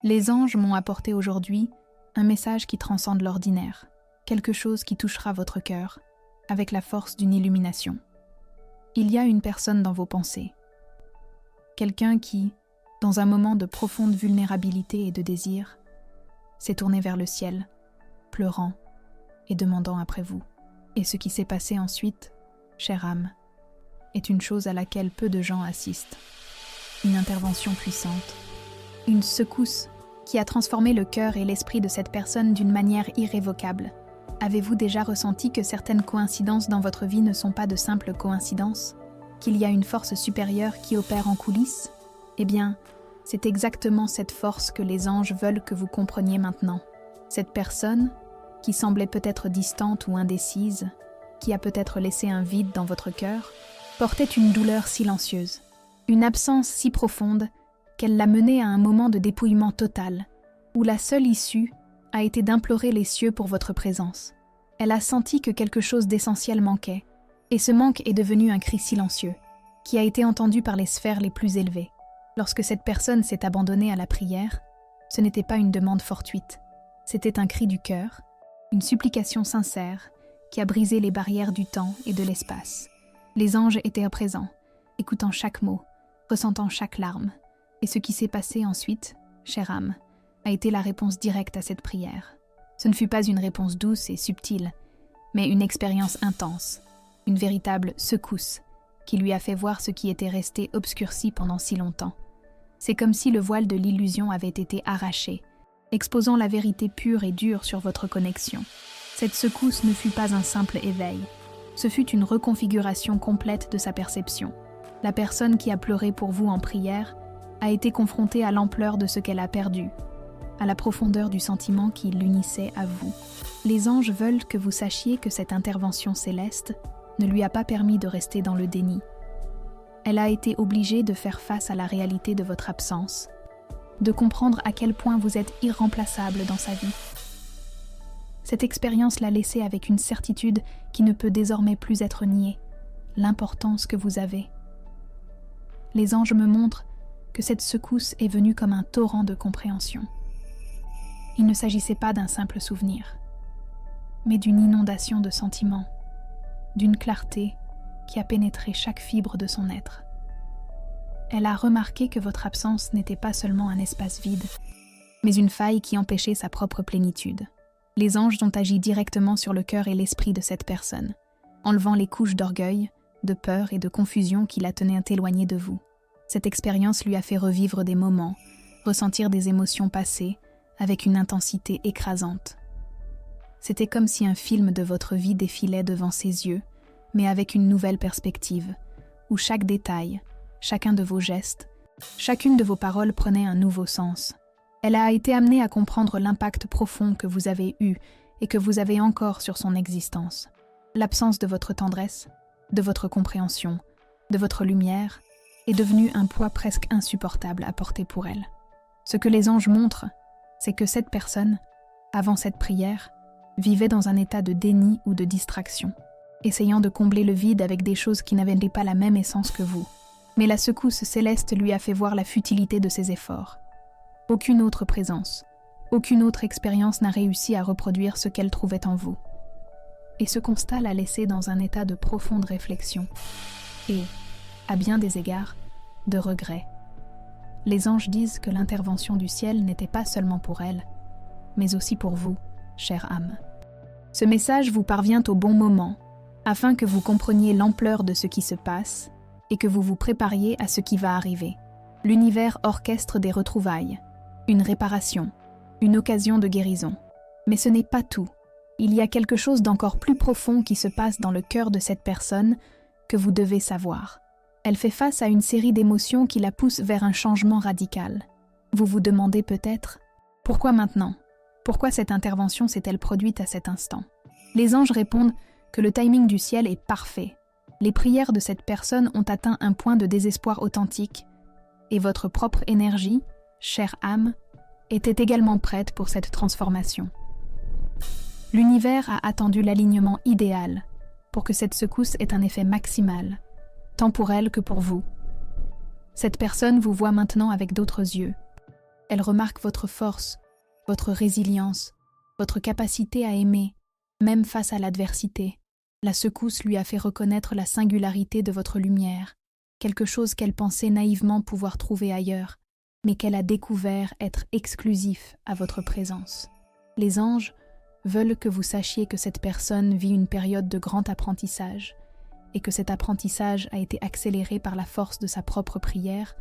Les anges m'ont apporté aujourd'hui un message qui transcende l'ordinaire, quelque chose qui touchera votre cœur, avec la force d'une illumination. Il y a une personne dans vos pensées, quelqu'un qui, dans un moment de profonde vulnérabilité et de désir, s'est tourné vers le ciel, pleurant et demandant après vous. Et ce qui s'est passé ensuite, chère âme, est une chose à laquelle peu de gens assistent. Une intervention puissante, une secousse qui a transformé le cœur et l'esprit de cette personne d'une manière irrévocable. Avez-vous déjà ressenti que certaines coïncidences dans votre vie ne sont pas de simples coïncidences? Qu'il y a une force supérieure qui opère en coulisses? Eh bien, c'est exactement cette force que les anges veulent que vous compreniez maintenant. Cette personne, qui semblait peut-être distante ou indécise, qui a peut-être laissé un vide dans votre cœur, portait une douleur silencieuse, une absence si profonde qu'elle l'a menée à un moment de dépouillement total, où la seule issue a été d'implorer les cieux pour votre présence. Elle a senti que quelque chose d'essentiel manquait, et ce manque est devenu un cri silencieux, qui a été entendu par les sphères les plus élevées. Lorsque cette personne s'est abandonnée à la prière, ce n'était pas une demande fortuite, c'était un cri du cœur, une supplication sincère qui a brisé les barrières du temps et de l'espace. Les anges étaient présents, écoutant chaque mot, ressentant chaque larme. Et ce qui s'est passé ensuite, chère âme, a été la réponse directe à cette prière. Ce ne fut pas une réponse douce et subtile, mais une expérience intense, une véritable secousse qui lui a fait voir ce qui était resté obscurci pendant si longtemps. C'est comme si le voile de l'illusion avait été arraché, exposant la vérité pure et dure sur votre connexion. Cette secousse ne fut pas un simple éveil, ce fut une reconfiguration complète de sa perception. La personne qui a pleuré pour vous en prière a été confrontée à l'ampleur de ce qu'elle a perdu, à la profondeur du sentiment qui l'unissait à vous. Les anges veulent que vous sachiez que cette intervention céleste ne lui a pas permis de rester dans le déni. Elle a été obligée de faire face à la réalité de votre absence, de comprendre à quel point vous êtes irremplaçable dans sa vie. Cette expérience l'a laissée avec une certitude qui ne peut désormais plus être niée, l'importance que vous avez. Les anges me montrent que cette secousse est venue comme un torrent de compréhension. Il ne s'agissait pas d'un simple souvenir, mais d'une inondation de sentiments, d'une clarté qui a pénétré chaque fibre de son être. Elle a remarqué que votre absence n'était pas seulement un espace vide, mais une faille qui empêchait sa propre plénitude. Les anges ont agi directement sur le cœur et l'esprit de cette personne, enlevant les couches d'orgueil, de peur et de confusion qui la tenaient éloignée de vous. Cette expérience lui a fait revivre des moments, ressentir des émotions passées avec une intensité écrasante. C'était comme si un film de votre vie défilait devant ses yeux, mais avec une nouvelle perspective, où chaque détail, chacun de vos gestes, chacune de vos paroles prenait un nouveau sens. Elle a été amenée à comprendre l'impact profond que vous avez eu et que vous avez encore sur son existence. L'absence de votre tendresse, de votre compréhension, de votre lumière, est devenue un poids presque insupportable à porter pour elle. Ce que les anges montrent, c'est que cette personne, avant cette prière, vivait dans un état de déni ou de distraction, essayant de combler le vide avec des choses qui n'avaient pas la même essence que vous. Mais la secousse céleste lui a fait voir la futilité de ses efforts. Aucune autre présence, aucune autre expérience n'a réussi à reproduire ce qu'elle trouvait en vous. Et ce constat l'a laissée dans un état de profonde réflexion et, à bien des égards, de regret. Les anges disent que l'intervention du ciel n'était pas seulement pour elle, mais aussi pour vous, chère âme. Ce message vous parvient au bon moment, afin que vous compreniez l'ampleur de ce qui se passe et que vous vous prépariez à ce qui va arriver. L'univers orchestre des retrouvailles, une réparation, une occasion de guérison. Mais ce n'est pas tout. Il y a quelque chose d'encore plus profond qui se passe dans le cœur de cette personne que vous devez savoir. Elle fait face à une série d'émotions qui la poussent vers un changement radical. Vous vous demandez peut-être, pourquoi maintenant ? Pourquoi cette intervention s'est-elle produite à cet instant ? Les anges répondent que le timing du ciel est parfait. Les prières de cette personne ont atteint un point de désespoir authentique et votre propre énergie, chère âme, était également prête pour cette transformation. L'univers a attendu l'alignement idéal pour que cette secousse ait un effet maximal, tant pour elle que pour vous. Cette personne vous voit maintenant avec d'autres yeux. Elle remarque votre force, votre résilience, votre capacité à aimer, même face à l'adversité. La secousse lui a fait reconnaître la singularité de votre lumière, quelque chose qu'elle pensait naïvement pouvoir trouver ailleurs, mais qu'elle a découvert être exclusif à votre présence. Les anges veulent que vous sachiez que cette personne vit une période de grand apprentissage et que cet apprentissage a été accéléré par la force de sa propre prière,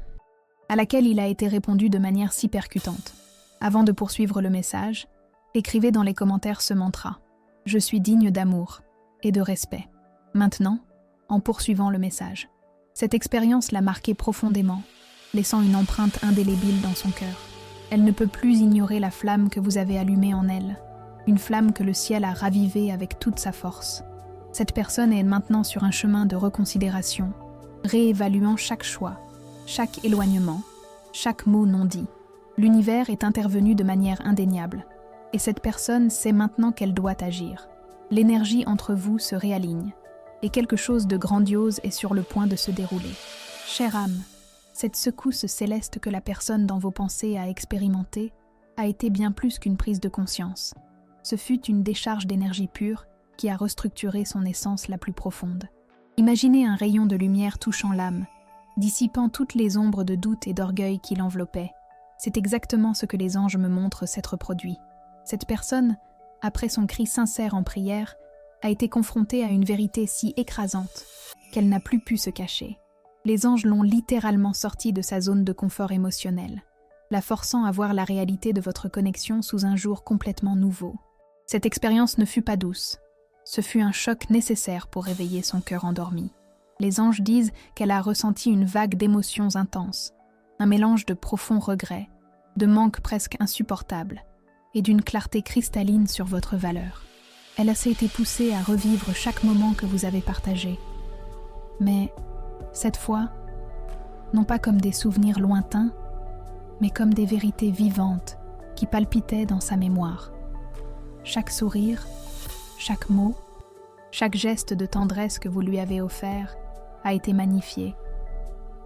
à laquelle il a été répondu de manière si percutante. Avant de poursuivre le message, écrivez dans les commentaires ce mantra « Je suis digne d'amour et de respect ». Maintenant, en poursuivant le message. Cette expérience l'a marqué profondément, laissant une empreinte indélébile dans son cœur. Elle ne peut plus ignorer la flamme que vous avez allumée en elle, une flamme que le ciel a ravivée avec toute sa force. Cette personne est maintenant sur un chemin de reconsidération, réévaluant chaque choix, chaque éloignement, chaque mot non dit. L'univers est intervenu de manière indéniable, et cette personne sait maintenant qu'elle doit agir. L'énergie entre vous se réaligne, et quelque chose de grandiose est sur le point de se dérouler. Chère âme, cette secousse céleste que la personne dans vos pensées a expérimentée a été bien plus qu'une prise de conscience. Ce fut une décharge d'énergie pure qui a restructuré son essence la plus profonde. Imaginez un rayon de lumière touchant l'âme, dissipant toutes les ombres de doute et d'orgueil qui l'enveloppaient. C'est exactement ce que les anges me montrent s'être produit. Cette personne, après son cri sincère en prière, a été confrontée à une vérité si écrasante qu'elle n'a plus pu se cacher. Les anges l'ont littéralement sortie de sa zone de confort émotionnel, la forçant à voir la réalité de votre connexion sous un jour complètement nouveau. Cette expérience ne fut pas douce. Ce fut un choc nécessaire pour réveiller son cœur endormi. Les anges disent qu'elle a ressenti une vague d'émotions intenses, un mélange de profonds regrets, de manque presque insupportable, et d'une clarté cristalline sur votre valeur. Elle a été poussée à revivre chaque moment que vous avez partagé. Mais, cette fois, non pas comme des souvenirs lointains, mais comme des vérités vivantes qui palpitaient dans sa mémoire. Chaque sourire, chaque mot, chaque geste de tendresse que vous lui avez offert a été magnifié,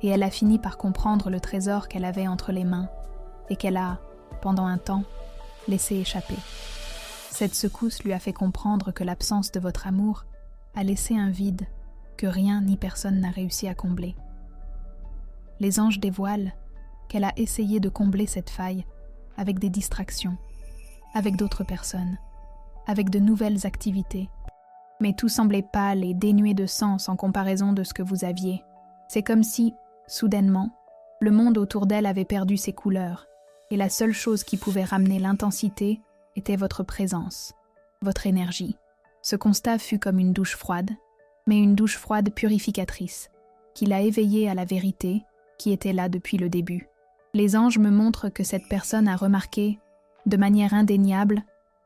et elle a fini par comprendre le trésor qu'elle avait entre les mains et qu'elle a, pendant un temps, laissé échapper. Cette secousse lui a fait comprendre que l'absence de votre amour a laissé un vide que rien ni personne n'a réussi à combler. Les anges dévoilent qu'elle a essayé de combler cette faille avec des distractions, avec d'autres personnes, avec de nouvelles activités, mais tout semblait pâle et dénué de sens en comparaison de ce que vous aviez. C'est comme si, soudainement, le monde autour d'elle avait perdu ses couleurs, et la seule chose qui pouvait ramener l'intensité était votre présence, votre énergie. Ce constat fut comme une douche froide, mais une douche froide purificatrice, qui l'a éveillée à la vérité qui était là depuis le début. Les anges me montrent que cette personne a remarqué, de manière indéniable,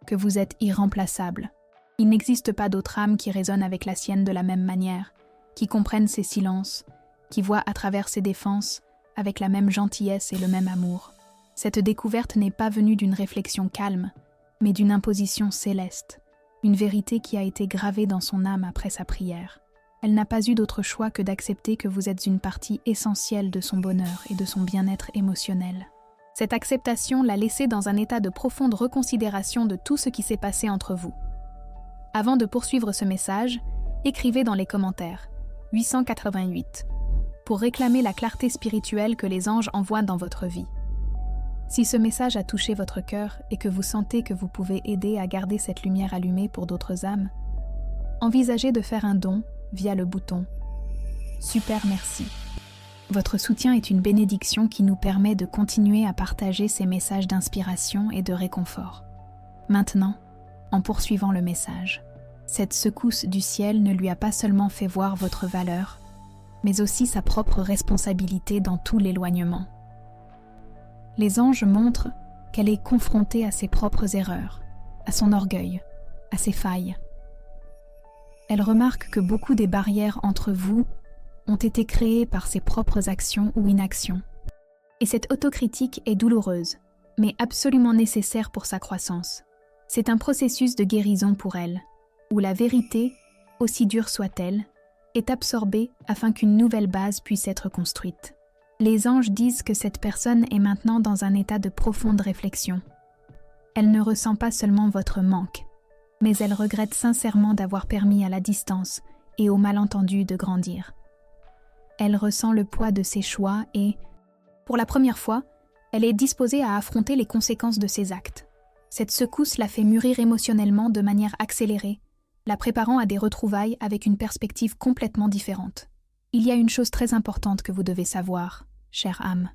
que vous êtes irremplaçable. Il n'existe pas d'autre âme qui résonne avec la sienne de la même manière, qui comprenne ses silences, qui voit à travers ses défenses avec la même gentillesse et le même amour. Cette découverte n'est pas venue d'une réflexion calme, mais d'une imposition céleste, une vérité qui a été gravée dans son âme après sa prière. Elle n'a pas eu d'autre choix que d'accepter que vous êtes une partie essentielle de son bonheur et de son bien-être émotionnel. Cette acceptation l'a laissée dans un état de profonde reconsidération de tout ce qui s'est passé entre vous. Avant de poursuivre ce message, écrivez dans les commentaires 888 pour réclamer la clarté spirituelle que les anges envoient dans votre vie. Si ce message a touché votre cœur et que vous sentez que vous pouvez aider à garder cette lumière allumée pour d'autres âmes, envisagez de faire un don via le bouton « Super merci ». Votre soutien est une bénédiction qui nous permet de continuer à partager ces messages d'inspiration et de réconfort. Maintenant, en poursuivant le message, cette secousse du ciel ne lui a pas seulement fait voir votre valeur, mais aussi sa propre responsabilité dans tout l'éloignement. Les anges montrent qu'elle est confrontée à ses propres erreurs, à son orgueil, à ses failles. Elle remarque que beaucoup des barrières entre vous ont été créées par ses propres actions ou inactions. Et cette autocritique est douloureuse, mais absolument nécessaire pour sa croissance. C'est un processus de guérison pour elle, où la vérité, aussi dure soit-elle, est absorbée afin qu'une nouvelle base puisse être construite. Les anges disent que cette personne est maintenant dans un état de profonde réflexion. Elle ne ressent pas seulement votre manque, mais elle regrette sincèrement d'avoir permis à la distance et au malentendu de grandir. Elle ressent le poids de ses choix et, pour la première fois, elle est disposée à affronter les conséquences de ses actes. Cette secousse la fait mûrir émotionnellement de manière accélérée, la préparant à des retrouvailles avec une perspective complètement différente. Il y a une chose très importante que vous devez savoir, chère âme.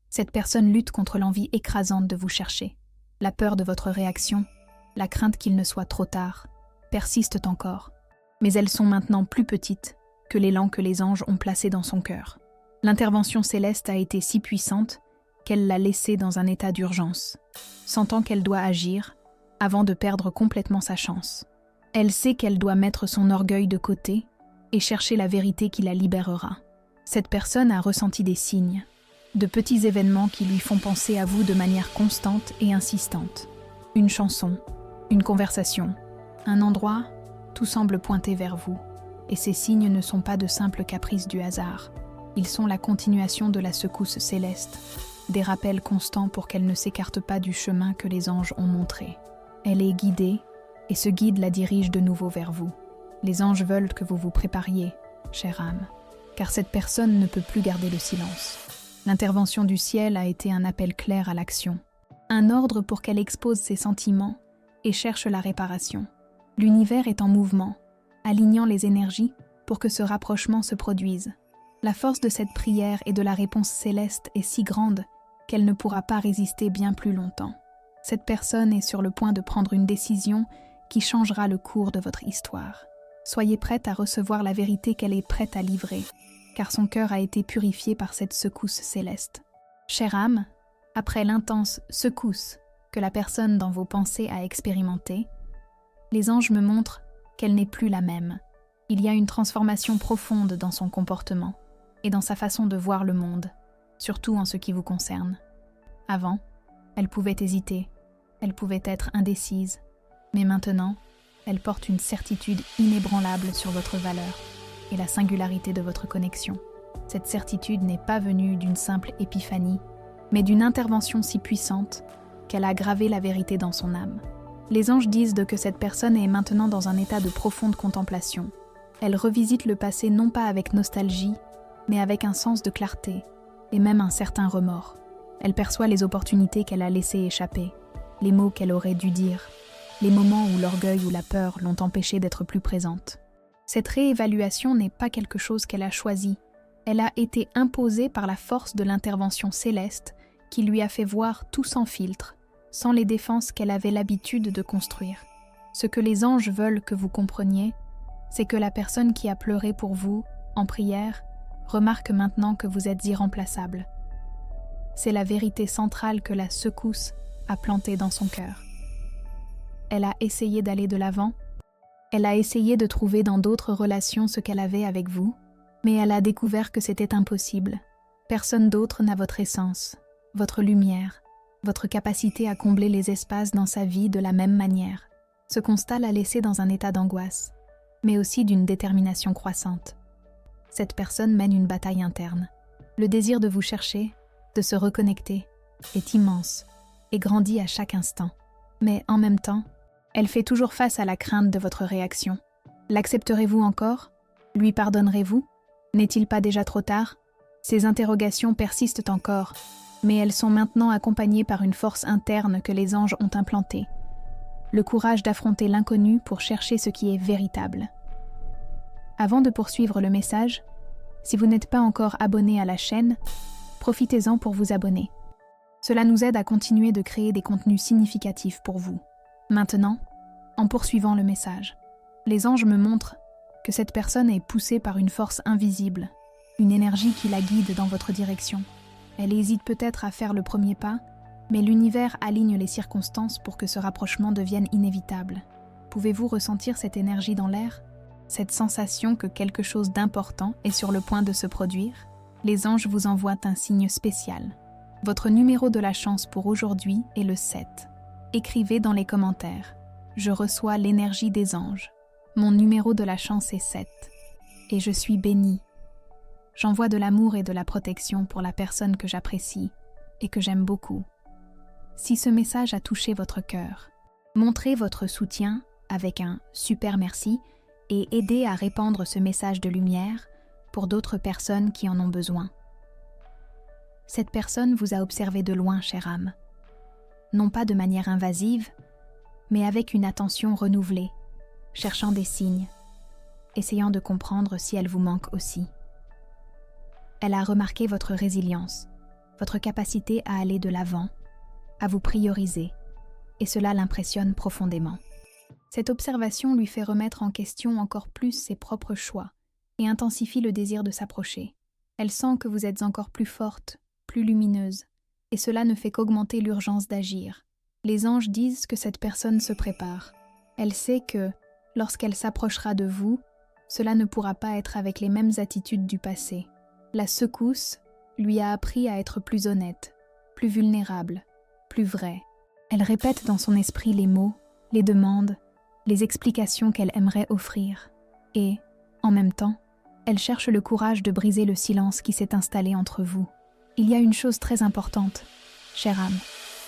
Cette personne lutte contre l'envie écrasante de vous chercher. La peur de votre réaction, la crainte qu'il ne soit trop tard, persistent encore. Mais elles sont maintenant plus petites que l'élan que les anges ont placé dans son cœur. L'intervention céleste a été si puissante qu'elle l'a laissée dans un état d'urgence, sentant qu'elle doit agir avant de perdre complètement sa chance. Elle sait qu'elle doit mettre son orgueil de côté et chercher la vérité qui la libérera. Cette personne a ressenti des signes, de petits événements qui lui font penser à vous de manière constante et insistante. Une chanson, une conversation, un endroit, tout semble pointer vers vous. Et ces signes ne sont pas de simples caprices du hasard. Ils sont la continuation de la secousse céleste, des rappels constants pour qu'elle ne s'écarte pas du chemin que les anges ont montré. Elle est guidée, et ce guide la dirige de nouveau vers vous. Les anges veulent que vous vous prépariez, chère âme, car cette personne ne peut plus garder le silence. L'intervention du ciel a été un appel clair à l'action, un ordre pour qu'elle expose ses sentiments et cherche la réparation. L'univers est en mouvement, alignant les énergies pour que ce rapprochement se produise. La force de cette prière et de la réponse céleste est si grande qu'elle ne pourra pas résister bien plus longtemps. Cette personne est sur le point de prendre une décision qui changera le cours de votre histoire. Soyez prête à recevoir la vérité qu'elle est prête à livrer, car son cœur a été purifié par cette secousse céleste. Chère âme, après l'intense secousse que la personne dans vos pensées a expérimentée, les anges me montrent qu'elle n'est plus la même. Il y a une transformation profonde dans son comportement et dans sa façon de voir le monde, surtout en ce qui vous concerne. Avant, elle pouvait hésiter, elle pouvait être indécise, mais maintenant, elle porte une certitude inébranlable sur votre valeur et la singularité de votre connexion. Cette certitude n'est pas venue d'une simple épiphanie, mais d'une intervention si puissante qu'elle a gravé la vérité dans son âme. Les anges disent que cette personne est maintenant dans un état de profonde contemplation. Elle revisite le passé non pas avec nostalgie, mais avec un sens de clarté et même un certain remords. Elle perçoit les opportunités qu'elle a laissées échapper, les mots qu'elle aurait dû dire, les moments où l'orgueil ou la peur l'ont empêchée d'être plus présente. Cette réévaluation n'est pas quelque chose qu'elle a choisi. Elle a été imposée par la force de l'intervention céleste qui lui a fait voir tout sans filtre, sans les défenses qu'elle avait l'habitude de construire. Ce que les anges veulent que vous compreniez, c'est que la personne qui a pleuré pour vous, en prière, remarque maintenant que vous êtes irremplaçable. C'est la vérité centrale que la secousse a plantée dans son cœur. Elle a essayé d'aller de l'avant, elle a essayé de trouver dans d'autres relations ce qu'elle avait avec vous, mais elle a découvert que c'était impossible. Personne d'autre n'a votre essence, votre lumière, votre capacité à combler les espaces dans sa vie de la même manière. Ce constat l'a laissé dans un état d'angoisse, mais aussi d'une détermination croissante. Cette personne mène une bataille interne. Le désir de vous chercher, de se reconnecter, est immense et grandit à chaque instant. Mais en même temps, elle fait toujours face à la crainte de votre réaction. L'accepterez-vous encore? Lui pardonnerez-vous? N'est-il pas déjà trop tard? Ces interrogations persistent encore, mais elles sont maintenant accompagnées par une force interne que les anges ont implantée. Le courage d'affronter l'inconnu pour chercher ce qui est véritable. Avant de poursuivre le message, si vous n'êtes pas encore abonné à la chaîne, profitez-en pour vous abonner. Cela nous aide à continuer de créer des contenus significatifs pour vous. Maintenant, en poursuivant le message, les anges me montrent que cette personne est poussée par une force invisible, une énergie qui la guide dans votre direction. Elle hésite peut-être à faire le premier pas, mais l'univers aligne les circonstances pour que ce rapprochement devienne inévitable. Pouvez-vous ressentir cette énergie dans l'air? Cette sensation que quelque chose d'important est sur le point de se produire? Les anges vous envoient un signe spécial. Votre numéro de la chance pour aujourd'hui est le 7. Écrivez dans les commentaires « Je reçois l'énergie des anges. Mon numéro de la chance est 7. Et je suis béni. J'envoie de l'amour et de la protection pour la personne que j'apprécie et que j'aime beaucoup. Si ce message a touché votre cœur, montrez votre soutien avec un « super merci » et aidez à répandre ce message de lumière pour d'autres personnes qui en ont besoin. Cette personne vous a observé de loin, chère âme. Non pas de manière invasive, mais avec une attention renouvelée, cherchant des signes, essayant de comprendre si elle vous manque aussi. Elle a remarqué votre résilience, votre capacité à aller de l'avant, à vous prioriser, et cela l'impressionne profondément. Cette observation lui fait remettre en question encore plus ses propres choix et intensifie le désir de s'approcher. Elle sent que vous êtes encore plus forte, plus lumineuse, et cela ne fait qu'augmenter l'urgence d'agir. Les anges disent que cette personne se prépare. Elle sait que, lorsqu'elle s'approchera de vous, cela ne pourra pas être avec les mêmes attitudes du passé. La secousse lui a appris à être plus honnête, plus vulnérable, plus vraie. Elle répète dans son esprit les mots, les demandes, les explications qu'elle aimerait offrir. Et, en même temps, elle cherche le courage de briser le silence qui s'est installé entre vous. Il y a une chose très importante, chère âme.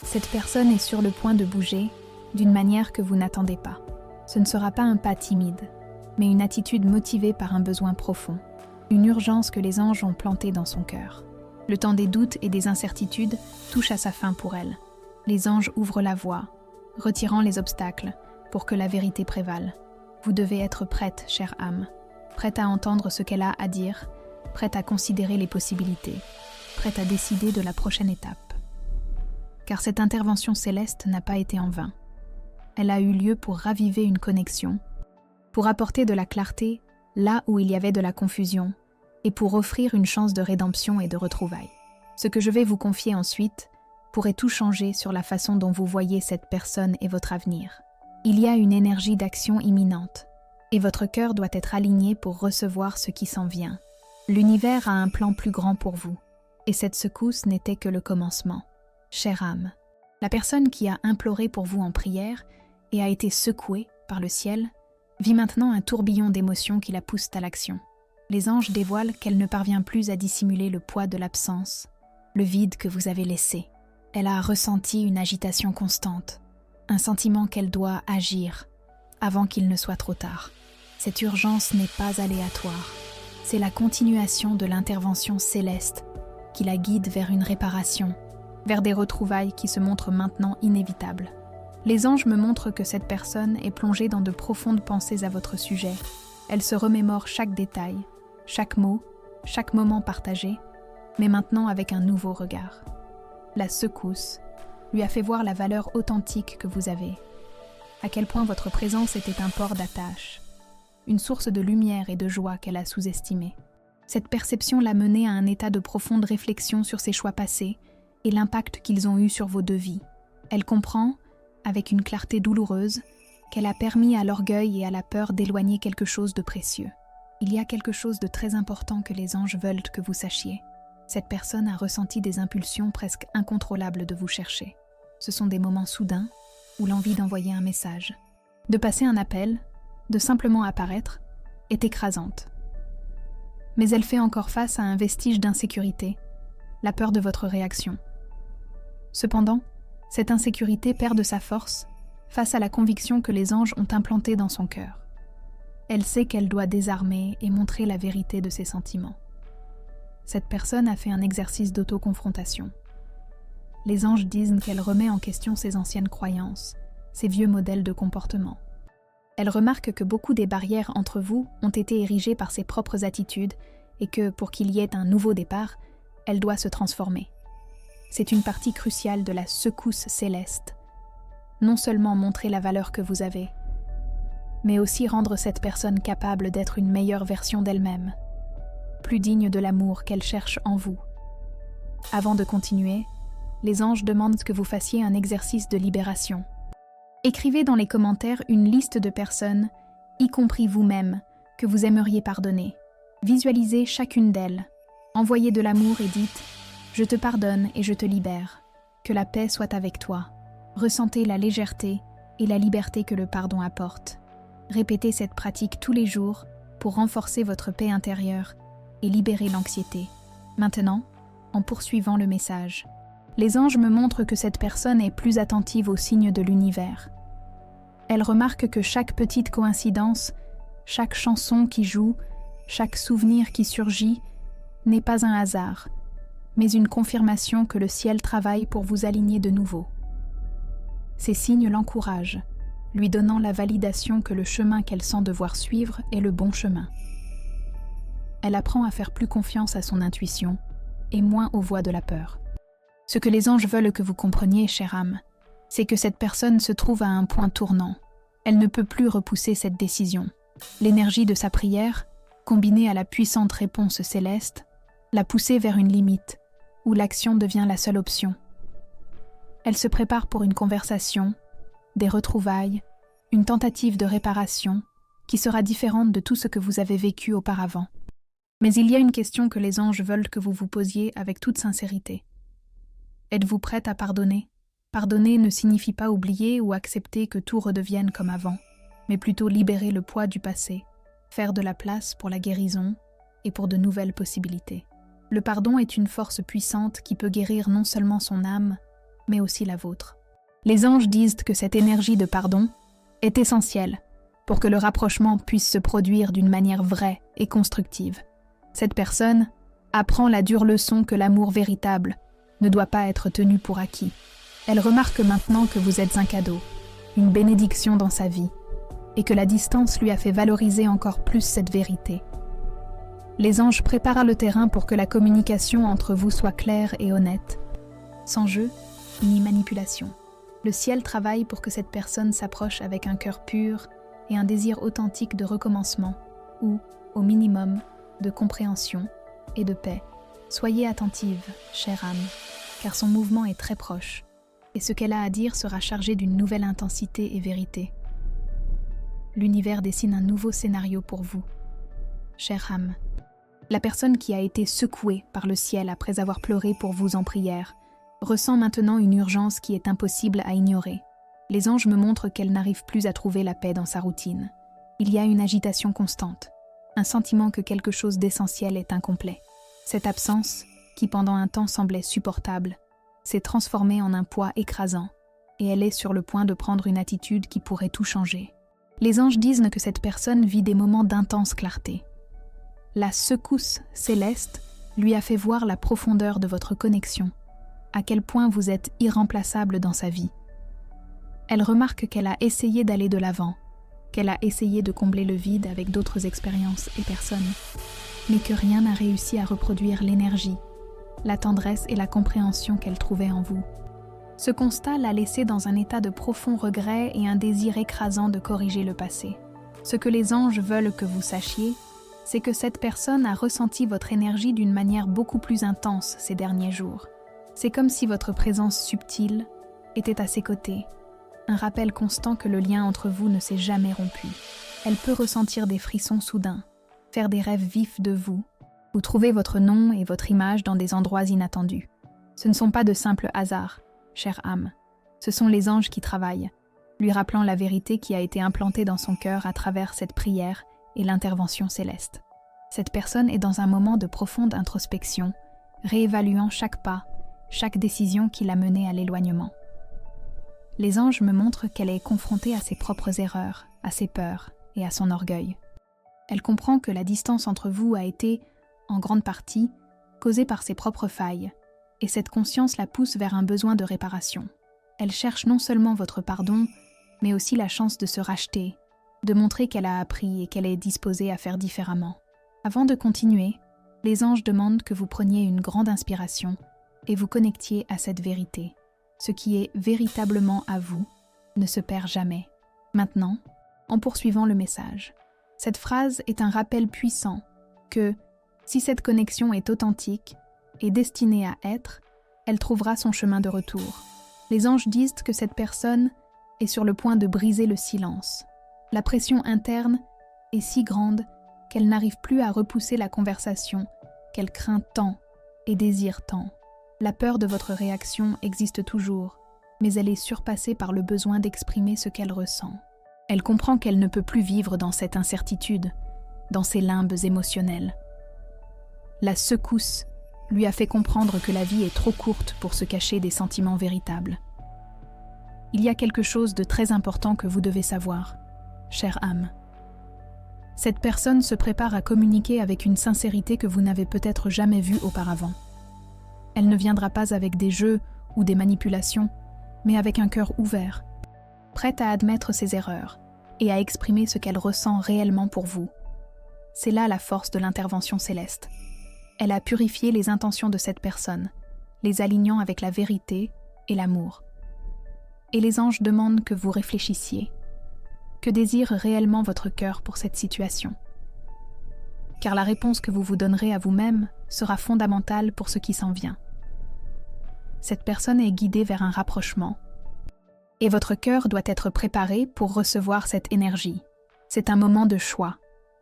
Cette personne est sur le point de bouger d'une manière que vous n'attendez pas. Ce ne sera pas un pas timide, mais une attitude motivée par un besoin profond, une urgence que les anges ont plantée dans son cœur. Le temps des doutes et des incertitudes touche à sa fin pour elle. Les anges ouvrent la voie, retirant les obstacles pour que la vérité prévale. Vous devez être prête, chère âme, prête à entendre ce qu'elle a à dire, prête à considérer les possibilités, prête à décider de la prochaine étape. Car cette intervention céleste n'a pas été en vain. Elle a eu lieu pour raviver une connexion, pour apporter de la clarté là où il y avait de la confusion, et pour offrir une chance de rédemption et de retrouvailles. Ce que je vais vous confier ensuite pourrait tout changer sur la façon dont vous voyez cette personne et votre avenir. Il y a une énergie d'action imminente, et votre cœur doit être aligné pour recevoir ce qui s'en vient. L'univers a un plan plus grand pour vous, et cette secousse n'était que le commencement. Chère âme, la personne qui a imploré pour vous en prière et a été secouée par le ciel vit maintenant un tourbillon d'émotions qui la poussent à l'action. Les anges dévoilent qu'elle ne parvient plus à dissimuler le poids de l'absence, le vide que vous avez laissé. Elle a ressenti une agitation constante, un sentiment qu'elle doit agir avant qu'il ne soit trop tard. Cette urgence n'est pas aléatoire, c'est la continuation de l'intervention céleste qui la guide vers une réparation, vers des retrouvailles qui se montrent maintenant inévitables. Les anges me montrent que cette personne est plongée dans de profondes pensées à votre sujet. Elle se remémore chaque détail, chaque mot, chaque moment partagé, mais maintenant avec un nouveau regard. La secousse lui a fait voir la valeur authentique que vous avez, à quel point votre présence était un port d'attache, une source de lumière et de joie qu'elle a sous-estimée. Cette perception l'a menée à un état de profonde réflexion sur ses choix passés et l'impact qu'ils ont eu sur vos deux vies. Elle comprend, avec une clarté douloureuse, qu'elle a permis à l'orgueil et à la peur d'éloigner quelque chose de précieux. Il y a quelque chose de très important que les anges veulent que vous sachiez. Cette personne a ressenti des impulsions presque incontrôlables de vous chercher. Ce sont des moments soudains où l'envie d'envoyer un message, de passer un appel, de simplement apparaître, est écrasante. Mais elle fait encore face à un vestige d'insécurité, la peur de votre réaction. Cependant, cette insécurité perd de sa force face à la conviction que les anges ont implantée dans son cœur. Elle sait qu'elle doit désarmer et montrer la vérité de ses sentiments. Cette personne a fait un exercice d'autoconfrontation. Les anges disent qu'elle remet en question ses anciennes croyances, ses vieux modèles de comportement. Elle remarque que beaucoup des barrières entre vous ont été érigées par ses propres attitudes et que, pour qu'il y ait un nouveau départ, elle doit se transformer. C'est une partie cruciale de la secousse céleste. Non seulement montrer la valeur que vous avez, mais aussi rendre cette personne capable d'être une meilleure version d'elle-même, plus digne de l'amour qu'elle cherche en vous. Avant de continuer, les anges demandent que vous fassiez un exercice de libération. Écrivez dans les commentaires une liste de personnes, y compris vous-même, que vous aimeriez pardonner. Visualisez chacune d'elles. Envoyez de l'amour et dites « Je te pardonne et je te libère. Que la paix soit avec toi. » Ressentez la légèreté et la liberté que le pardon apporte. Répétez cette pratique tous les jours pour renforcer votre paix intérieure et libérer l'anxiété. Maintenant, en poursuivant le message, les anges me montrent que cette personne est plus attentive aux signes de l'univers. Elle remarque que chaque petite coïncidence, chaque chanson qui joue, chaque souvenir qui surgit, n'est pas un hasard, mais une confirmation que le ciel travaille pour vous aligner de nouveau. Ces signes l'encouragent, lui donnant la validation que le chemin qu'elle sent devoir suivre est le bon chemin. Elle apprend à faire plus confiance à son intuition et moins aux voix de la peur. Ce que les anges veulent que vous compreniez, chère âme, c'est que cette personne se trouve à un point tournant. Elle ne peut plus repousser cette décision. L'énergie de sa prière, combinée à la puissante réponse céleste, l'a poussée vers une limite, où l'action devient la seule option. Elle se prépare pour une conversation, des retrouvailles, une tentative de réparation, qui sera différente de tout ce que vous avez vécu auparavant. Mais il y a une question que les anges veulent que vous vous posiez avec toute sincérité. Êtes-vous prête à pardonner ? Pardonner ne signifie pas oublier ou accepter que tout redevienne comme avant, mais plutôt libérer le poids du passé, faire de la place pour la guérison et pour de nouvelles possibilités. Le pardon est une force puissante qui peut guérir non seulement son âme, mais aussi la vôtre. Les anges disent que cette énergie de pardon est essentielle pour que le rapprochement puisse se produire d'une manière vraie et constructive. Cette personne apprend la dure leçon que l'amour véritable ne doit pas être tenu pour acquis. Elle remarque maintenant que vous êtes un cadeau, une bénédiction dans sa vie, et que la distance lui a fait valoriser encore plus cette vérité. Les anges préparent le terrain pour que la communication entre vous soit claire et honnête, sans jeu ni manipulation. Le ciel travaille pour que cette personne s'approche avec un cœur pur et un désir authentique de recommencement, ou, au minimum, de compréhension et de paix. Soyez attentive, chère âme, car son mouvement est très proche, et ce qu'elle a à dire sera chargé d'une nouvelle intensité et vérité. L'univers dessine un nouveau scénario pour vous. Chère âme, la personne qui a été secouée par le ciel après avoir pleuré pour vous en prière ressent maintenant une urgence qui est impossible à ignorer. Les anges me montrent qu'elle n'arrive plus à trouver la paix dans sa routine. Il y a une agitation constante, un sentiment que quelque chose d'essentiel est incomplet. Cette absence, qui pendant un temps semblait supportable, s'est transformée en un poids écrasant, et elle est sur le point de prendre une attitude qui pourrait tout changer. Les anges disent que cette personne vit des moments d'intense clarté. La secousse céleste lui a fait voir la profondeur de votre connexion, à quel point vous êtes irremplaçable dans sa vie. Elle remarque qu'elle a essayé d'aller de l'avant, qu'elle a essayé de combler le vide avec d'autres expériences et personnes, mais que rien n'a réussi à reproduire l'énergie, la tendresse et la compréhension qu'elle trouvait en vous. Ce constat l'a laissée dans un état de profond regret et un désir écrasant de corriger le passé. Ce que les anges veulent que vous sachiez, c'est que cette personne a ressenti votre énergie d'une manière beaucoup plus intense ces derniers jours. C'est comme si votre présence subtile était à ses côtés, un rappel constant que le lien entre vous ne s'est jamais rompu. Elle peut ressentir des frissons soudains, faire des rêves vifs de vous, ou trouver votre nom et votre image dans des endroits inattendus. Ce ne sont pas de simples hasards, chère âme. Ce sont les anges qui travaillent, lui rappelant la vérité qui a été implantée dans son cœur à travers cette prière et l'intervention céleste. Cette personne est dans un moment de profonde introspection, réévaluant chaque pas, chaque décision qui l'a menée à l'éloignement. Les anges me montrent qu'elle est confrontée à ses propres erreurs, à ses peurs et à son orgueil. Elle comprend que la distance entre vous a été, en grande partie, causée par ses propres failles, et cette conscience la pousse vers un besoin de réparation. Elle cherche non seulement votre pardon, mais aussi la chance de se racheter, de montrer qu'elle a appris et qu'elle est disposée à faire différemment. Avant de continuer, les anges demandent que vous preniez une grande inspiration et vous connectiez à cette vérité. Ce qui est véritablement à vous ne se perd jamais. Maintenant, en poursuivant le message, cette phrase est un rappel puissant que, si cette connexion est authentique et destinée à être, elle trouvera son chemin de retour. Les anges disent que cette personne est sur le point de briser le silence. La pression interne est si grande qu'elle n'arrive plus à repousser la conversation qu'elle craint tant et désire tant. La peur de votre réaction existe toujours, mais elle est surpassée par le besoin d'exprimer ce qu'elle ressent. Elle comprend qu'elle ne peut plus vivre dans cette incertitude, dans ces limbes émotionnels. La secousse lui a fait comprendre que la vie est trop courte pour se cacher des sentiments véritables. Il y a quelque chose de très important que vous devez savoir, chère âme. Cette personne se prépare à communiquer avec une sincérité que vous n'avez peut-être jamais vue auparavant. Elle ne viendra pas avec des jeux ou des manipulations, mais avec un cœur ouvert, prête à admettre ses erreurs et à exprimer ce qu'elle ressent réellement pour vous. C'est là la force de l'intervention céleste. Elle a purifié les intentions de cette personne, les alignant avec la vérité et l'amour. Et les anges demandent que vous réfléchissiez. Que désire réellement votre cœur pour cette situation? Car la réponse que vous vous donnerez à vous-même sera fondamentale pour ce qui s'en vient. Cette personne est guidée vers un rapprochement. Et votre cœur doit être préparé pour recevoir cette énergie. C'est un moment de choix,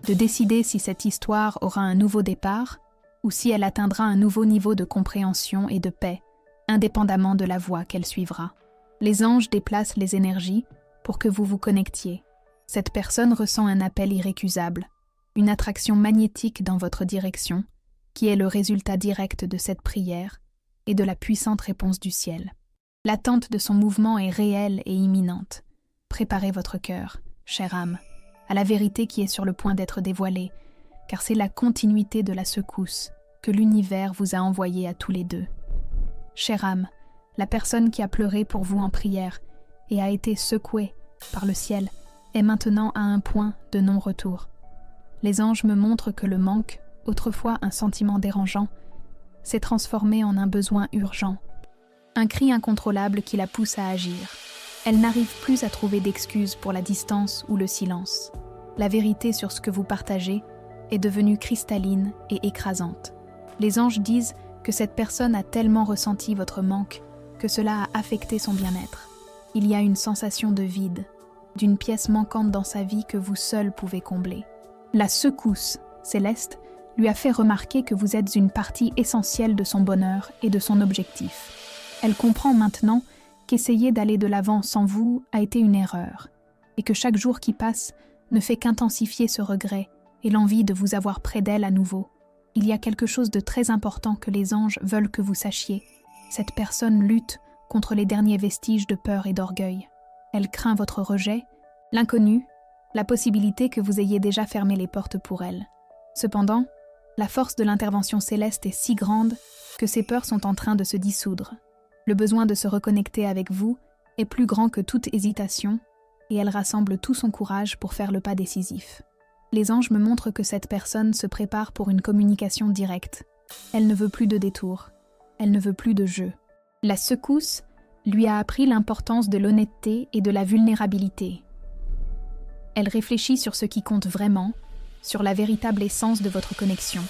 de décider si cette histoire aura un nouveau départ ou si elle atteindra un nouveau niveau de compréhension et de paix, indépendamment de la voie qu'elle suivra. Les anges déplacent les énergies pour que vous vous connectiez. Cette personne ressent un appel irrécusable, une attraction magnétique dans votre direction, qui est le résultat direct de cette prière et de la puissante réponse du ciel. L'attente de son mouvement est réelle et imminente. Préparez votre cœur, chère âme, à la vérité qui est sur le point d'être dévoilée, car c'est la continuité de la secousse que l'univers vous a envoyée à tous les deux. Chère âme, la personne qui a pleuré pour vous en prière et a été secouée par le ciel est maintenant à un point de non-retour. Les anges me montrent que le manque, autrefois un sentiment dérangeant, s'est transformé en un besoin urgent, un cri incontrôlable qui la pousse à agir. Elle n'arrive plus à trouver d'excuses pour la distance ou le silence. La vérité sur ce que vous partagez est devenue cristalline et écrasante. Les anges disent que cette personne a tellement ressenti votre manque que cela a affecté son bien-être. Il y a une sensation de vide, d'une pièce manquante dans sa vie que vous seul pouvez combler. La secousse céleste lui a fait remarquer que vous êtes une partie essentielle de son bonheur et de son objectif. Elle comprend maintenant qu'essayer d'aller de l'avant sans vous a été une erreur, et que chaque jour qui passe ne fait qu'intensifier ce regret et l'envie de vous avoir près d'elle à nouveau. Il y a quelque chose de très important que les anges veulent que vous sachiez. Cette personne lutte contre les derniers vestiges de peur et d'orgueil. Elle craint votre rejet, l'inconnu, la possibilité que vous ayez déjà fermé les portes pour elle. Cependant, la force de l'intervention céleste est si grande que ces peurs sont en train de se dissoudre. Le besoin de se reconnecter avec vous est plus grand que toute hésitation et elle rassemble tout son courage pour faire le pas décisif. Les anges me montrent que cette personne se prépare pour une communication directe. Elle ne veut plus de détours. Elle ne veut plus de jeu. La secousse lui a appris l'importance de l'honnêteté et de la vulnérabilité. Elle réfléchit sur ce qui compte vraiment, sur la véritable essence de votre connexion,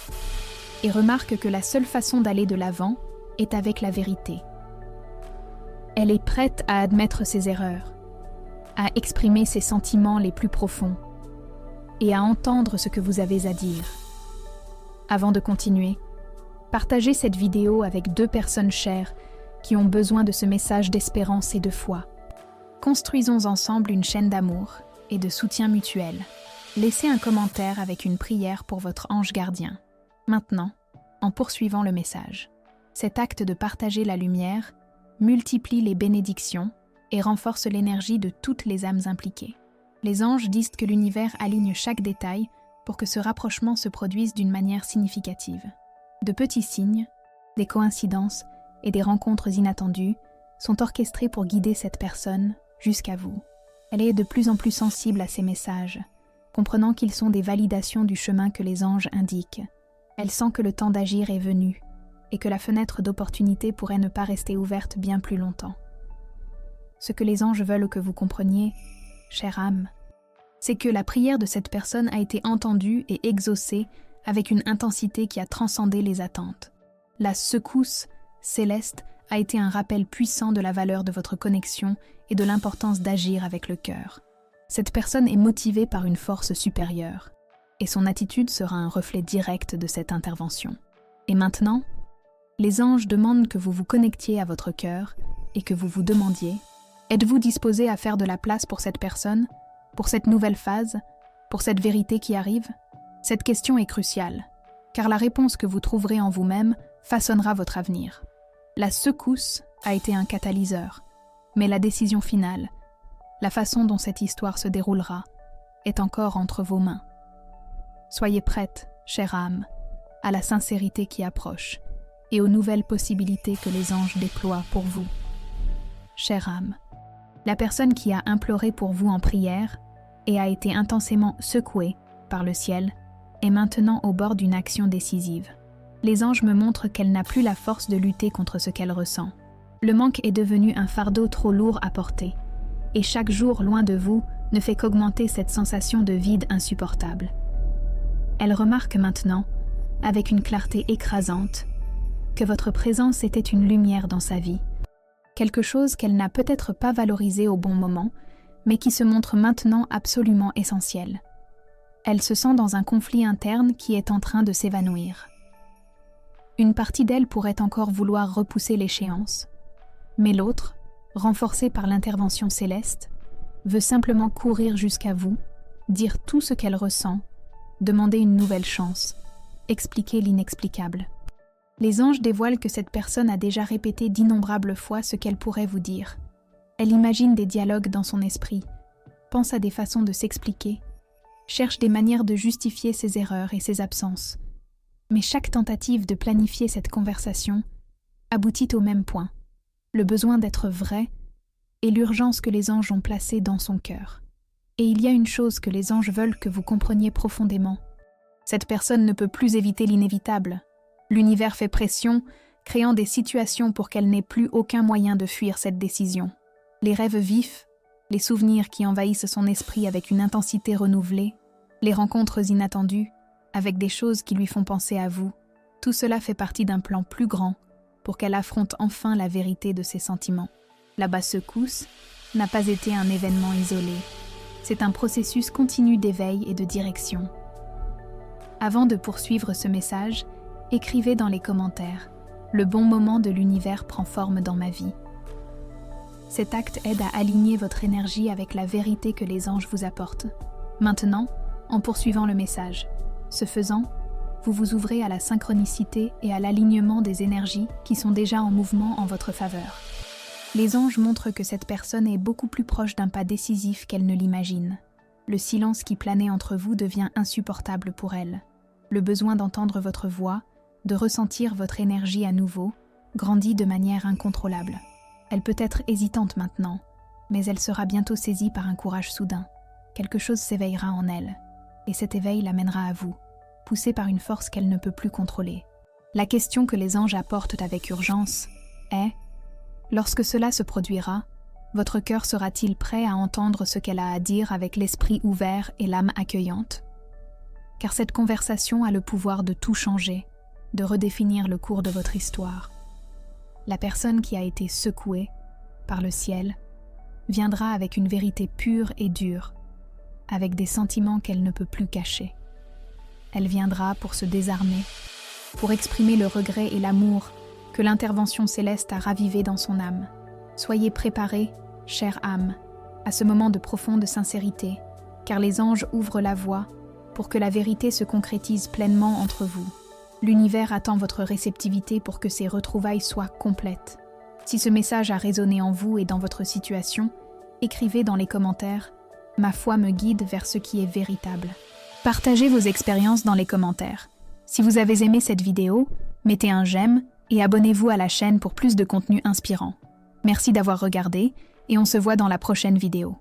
et remarque que la seule façon d'aller de l'avant est avec la vérité. Elle est prête à admettre ses erreurs, à exprimer ses sentiments les plus profonds, et à entendre ce que vous avez à dire. Avant de continuer, partagez cette vidéo avec 2 personnes chères qui ont besoin de ce message d'espérance et de foi. Construisons ensemble une chaîne d'amour et de soutien mutuel. Laissez un commentaire avec une prière pour votre ange gardien. Maintenant, en poursuivant le message, cet acte de partager la lumière multiplie les bénédictions et renforce l'énergie de toutes les âmes impliquées. Les anges disent que l'univers aligne chaque détail pour que ce rapprochement se produise d'une manière significative. De petits signes, des coïncidences et des rencontres inattendues sont orchestrés pour guider cette personne jusqu'à vous. Elle est de plus en plus sensible à ces messages, comprenant qu'ils sont des validations du chemin que les anges indiquent. Elle sent que le temps d'agir est venu et que la fenêtre d'opportunité pourrait ne pas rester ouverte bien plus longtemps. Ce que les anges veulent que vous compreniez, chère âme, c'est que la prière de cette personne a été entendue et exaucée avec une intensité qui a transcendé les attentes. La secousse céleste a été un rappel puissant de la valeur de votre connexion et de l'importance d'agir avec le cœur. Cette personne est motivée par une force supérieure, et son attitude sera un reflet direct de cette intervention. Et maintenant, les anges demandent que vous vous connectiez à votre cœur et que vous vous demandiez: êtes-vous disposé à faire de la place pour cette personne, pour cette nouvelle phase, pour cette vérité qui arrive? Cette question est cruciale, car la réponse que vous trouverez en vous-même façonnera votre avenir. La secousse a été un catalyseur, mais la décision finale, la façon dont cette histoire se déroulera, est encore entre vos mains. Soyez prête, chère âme, à la sincérité qui approche et aux nouvelles possibilités que les anges déploient pour vous. Chère âme, la personne qui a imploré pour vous en prière et a été intensément secouée par le ciel est maintenant au bord d'une action décisive. Les anges me montrent qu'elle n'a plus la force de lutter contre ce qu'elle ressent. Le manque est devenu un fardeau trop lourd à porter, et chaque jour loin de vous ne fait qu'augmenter cette sensation de vide insupportable. Elle remarque maintenant, avec une clarté écrasante, que votre présence était une lumière dans sa vie, quelque chose qu'elle n'a peut-être pas valorisé au bon moment, mais qui se montre maintenant absolument essentiel. Elle se sent dans un conflit interne qui est en train de s'évanouir. Une partie d'elle pourrait encore vouloir repousser l'échéance, mais l'autre, renforcée par l'intervention céleste, veut simplement courir jusqu'à vous, dire tout ce qu'elle ressent, demander une nouvelle chance, expliquer l'inexplicable. Les anges dévoilent que cette personne a déjà répété d'innombrables fois ce qu'elle pourrait vous dire. Elle imagine des dialogues dans son esprit, pense à des façons de s'expliquer, cherche des manières de justifier ses erreurs et ses absences. Mais chaque tentative de planifier cette conversation aboutit au même point, le besoin d'être vrai et l'urgence que les anges ont placée dans son cœur. Et il y a une chose que les anges veulent que vous compreniez profondément. Cette personne ne peut plus éviter l'inévitable. L'univers fait pression, créant des situations pour qu'elle n'ait plus aucun moyen de fuir cette décision. Les rêves vifs, les souvenirs qui envahissent son esprit avec une intensité renouvelée, les rencontres inattendues, avec des choses qui lui font penser à vous, tout cela fait partie d'un plan plus grand pour qu'elle affronte enfin la vérité de ses sentiments. La basse secousse n'a pas été un événement isolé. C'est un processus continu d'éveil et de direction. Avant de poursuivre ce message, écrivez dans les commentaires « Le bon moment de l'univers prend forme dans ma vie ». Cet acte aide à aligner votre énergie avec la vérité que les anges vous apportent. Maintenant, en poursuivant le message, ce faisant, vous vous ouvrez à la synchronicité et à l'alignement des énergies qui sont déjà en mouvement en votre faveur. Les anges montrent que cette personne est beaucoup plus proche d'un pas décisif qu'elle ne l'imagine. Le silence qui planait entre vous devient insupportable pour elle. Le besoin d'entendre votre voix, de ressentir votre énergie à nouveau, grandit de manière incontrôlable. Elle peut être hésitante maintenant, mais elle sera bientôt saisie par un courage soudain. Quelque chose s'éveillera en elle, et cet éveil l'amènera à vous, poussée par une force qu'elle ne peut plus contrôler. La question que les anges apportent avec urgence est « Lorsque cela se produira, votre cœur sera-t-il prêt à entendre ce qu'elle a à dire avec l'esprit ouvert et l'âme accueillante ?» Car cette conversation a le pouvoir de tout changer, de redéfinir le cours de votre histoire. La personne qui a été secouée par le ciel viendra avec une vérité pure et dure, avec des sentiments qu'elle ne peut plus cacher. Elle viendra pour se désarmer, pour exprimer le regret et l'amour que l'intervention céleste a ravivé dans son âme. Soyez préparés, chère âme, à ce moment de profonde sincérité, car les anges ouvrent la voie pour que la vérité se concrétise pleinement entre vous. L'univers attend votre réceptivité pour que ces retrouvailles soient complètes. Si ce message a résonné en vous et dans votre situation, écrivez dans les commentaires « Ma foi me guide vers ce qui est véritable ». Partagez vos expériences dans les commentaires. Si vous avez aimé cette vidéo, mettez un j'aime et abonnez-vous à la chaîne pour plus de contenu inspirant. Merci d'avoir regardé et on se voit dans la prochaine vidéo.